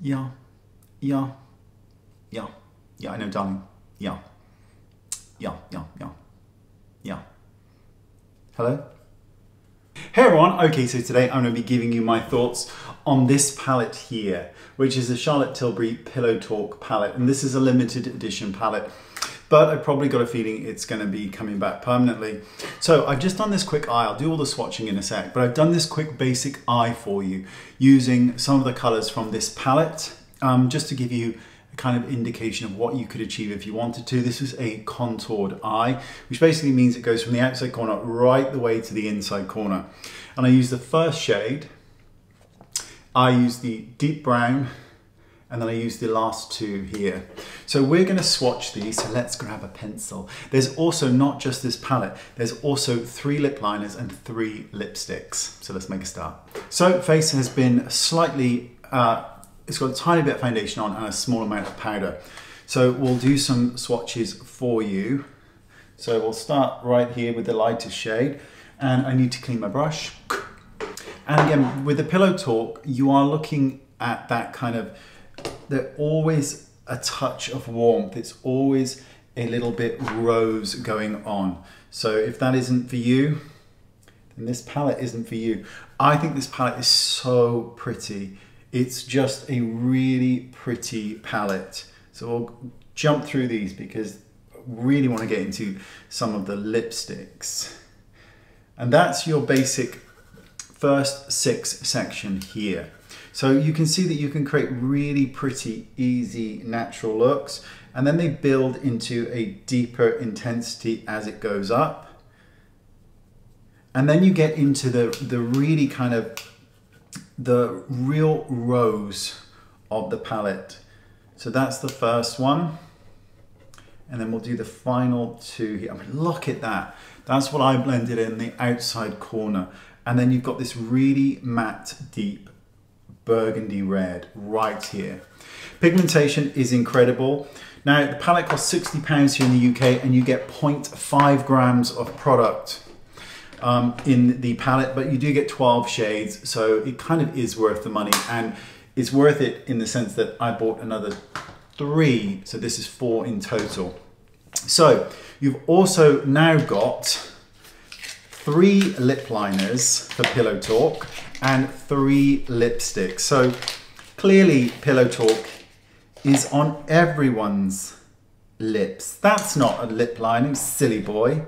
Yeah, yeah, yeah, yeah, I know, darling. Yeah, yeah, yeah, yeah, yeah. Hello? Hey everyone, okay, so today I'm going to be giving you my thoughts on this palette here, which is a Charlotte Tilbury Pillow Talk palette, and this is a limited edition palette, but I probably got a feeling it's going to be coming back permanently. So I've just done this quick eye. I'll do all the swatching in a sec, but I've done this quick basic eye for you using some of the colors from this palette, just to give you a kind of indication of what you could achieve if you wanted to. This is a contoured eye, which basically means it goes from the outside corner right the way to the inside corner. And I use the first shade, I use the deep brown, and then I use the last two here. So we're going to swatch these, so let's grab a pencil. There's also not just this palette, there's also 3 lip liners and 3 lipsticks. So let's make a start. So face has been slightly, it's got a tiny bit of foundation on and a small amount of powder. So we'll do some swatches for you. So we'll start right here with the lightest shade, and I need to clean my brush. And again, with the Pillow Talk, you are looking at that kind of, there's always a touch of warmth. It's always a little bit rose going on. So if that isn't for you, then this palette isn't for you. I think this palette is so pretty. It's just a really pretty palette. So we'll jump through these because I really want to get into some of the lipsticks. And that's your basic first 6 section here. So you can see that you can create really pretty, easy, natural looks, and then they build into a deeper intensity as it goes up. And then you get into the really kind of, the real rose of the palette. So that's the first one. And then we'll do the final 2 here. I mean, look at that. That's what I blended in the outside corner. And then you've got this really matte, deep burgundy red right here. Pigmentation is incredible. Now, the palette costs £60 here in the UK, and you get 0.5 grams of product in the palette, but you do get 12 shades, so it kind of is worth the money, and it's worth it in the sense that I bought another 3, so this is 4 in total. So you've also now got 3 lip liners for Pillow Talk and 3 lipsticks. So clearly Pillow Talk is on everyone's lips. That's not a lip liner, silly boy.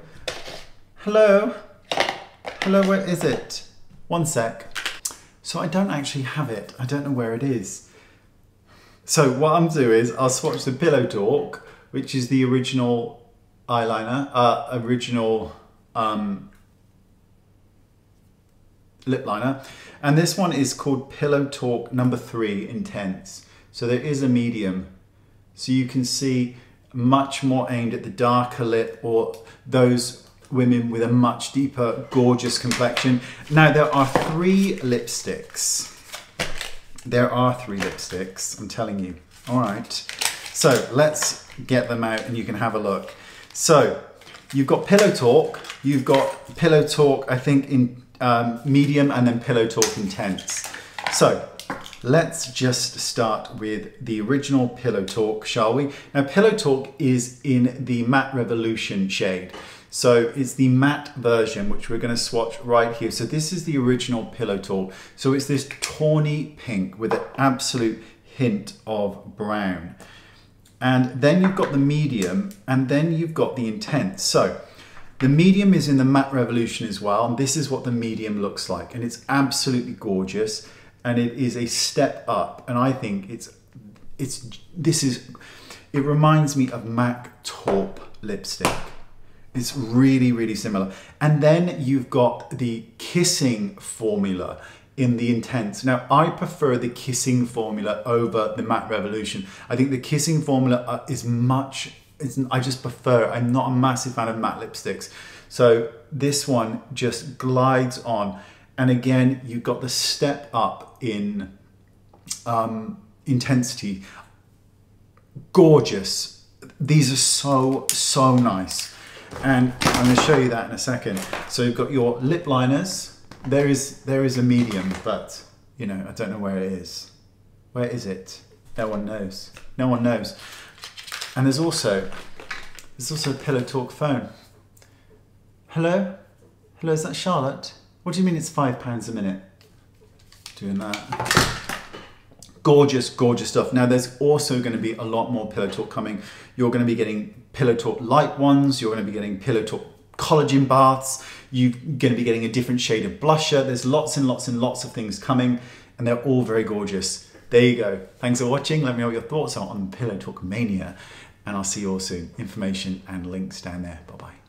Hello? Hello, where is it? One sec. So I don't actually have it. I don't know where it is. So what I'm doing is I'll swatch the Pillow Talk, which is the original eyeliner, lip liner, and this one is called Pillow Talk number 3 Intense. So there is a medium, so you can see much more aimed at the darker lip or those women with a much deeper, gorgeous complexion. Now there are 3 lipsticks. There are 3 lipsticks, I'm telling you. All right, so let's get them out and you can have a look. So you've got Pillow Talk, you've got Pillow Talk, I think in medium, and then Pillow Talk Intense. So let's just start with the original Pillow Talk, shall we? Now Pillow Talk is in the Matte Revolution shade. So it's the matte version, which we're going to swatch right here. So this is the original Pillow Talk. So it's this tawny pink with an absolute hint of brown. And then you've got the medium, and then you've got the intense. So the medium is in the Matte Revolution as well, and this is what the medium looks like, and it's absolutely gorgeous, and it is a step up, and I think it reminds me of MAC taupe lipstick. It's really, really similar. And then you've got the kissing formula in the intense. Now, I prefer the kissing formula over the Matte Revolution. I think the kissing formula is I just prefer, I'm not a massive fan of matte lipsticks. So this one just glides on. And again, you've got the step up in intensity. Gorgeous. These are so nice. And I'm going to show you that in a second. So you've got your lip liners. There is a medium, but you know, I don't know where it is. Where is it? No one knows. No one knows. And there's also a Pillow Talk phone. Hello? Hello, is that Charlotte? What do you mean it's £5 a minute? Doing that. Gorgeous, gorgeous stuff. Now there's also going to be a lot more Pillow Talk coming. You're going to be getting Pillow Talk light ones. You're going to be getting Pillow Talk collagen baths. You're going to be getting a different shade of blusher. There's lots and lots and lots of things coming, and they're all very gorgeous. There you go. Thanks for watching. Let me know what your thoughts are on Pillow Talk Mania, and I'll see you all soon. Information and links down there. Bye-bye.